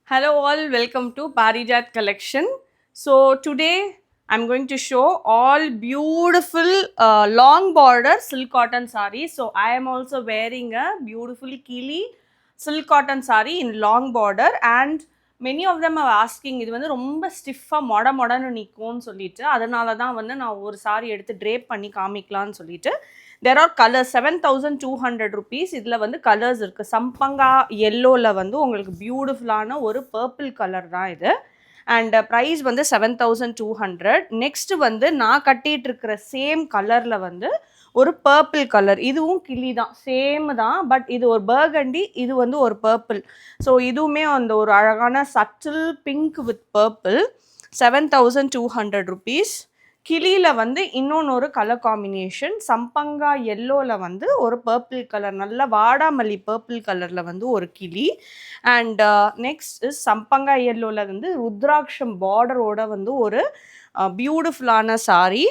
Hello all, welcome to Parijat collection. So today I'm going to show all beautiful long border silk cotton sarees. So I am also wearing a beautiful Kili silk cotton saree in long border and many of them are asking இது வந்து ரொம்ப ஸ்டிஃபா மொடன்னு நிக்கும்னு சொல்லிட்டு அதனால தான் வந்து நான் ஒரு sorry எடுத்து drape பண்ணி காமிக்கலாம்னு சொல்லிட்டு there are colors 7200 rupees இதில் வந்து கலர்ஸ் இருக்குது சம்பங்கா எல்லோவில் வந்து உங்களுக்கு பியூட்டிஃபுல்லான ஒரு பர்பிள் கலர் தான் இது அண்ட் ப்ரைஸ் வந்து 7200 நெக்ஸ்ட் வந்து நான் கட்டிகிட்டு இருக்கிற சேம் கலரில் வந்து ஒரு பர்பிள் கலர் இதுவும் கிளி தான் சேம் தான் பட் இது ஒரு பர்கண்டி இது வந்து ஒரு பர்பிள் ஸோ இதுவுமே அந்த ஒரு அழகான subtle pink with purple 7200 rupees கிளியில் வந்து இன்னொன்று ஒரு கலர் காம்பினேஷன் சம்பங்கா எல்லோவில் வந்து ஒரு பர்பிள் கலர் நல்ல வாடாமல்லி பர்பிள் கலரில் வந்து ஒரு கிளி அண்ட் நெக்ஸ்ட் சம்பங்கா எல்லோவில் வந்து ருத்ராட்சம் பார்டரோட வந்து ஒரு பியூட்டிஃபுல்லான சாரீ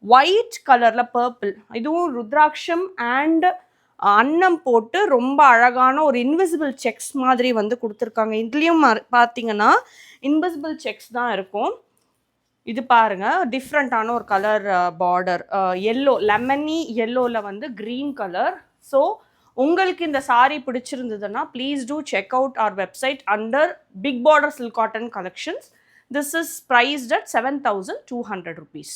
ஒயிட் கலரில் பர்பிள் இதுவும் ருத்ராட்சம் அண்ட் அன்னம் போட்டு ரொம்ப அழகான ஒரு இன்விசிபிள் செக்ஸ் மாதிரி வந்து கொடுத்துருக்காங்க இதுலேயும் பார்த்தீங்கன்னா இன்விசிபிள் செக்ஸ் தான் இருக்கும் இது பாருங்க டிஃப்ரெண்ட்டான ஒரு கலர் பார்டர் எல்லோ லெமனி எல்லோவில் வந்து க்ரீன் கலர் ஸோ உங்களுக்கு இந்த சாரீ பிடிச்சிருந்ததுன்னா please do check out our website under big border silk cotton collections this is priced at 7200 rupees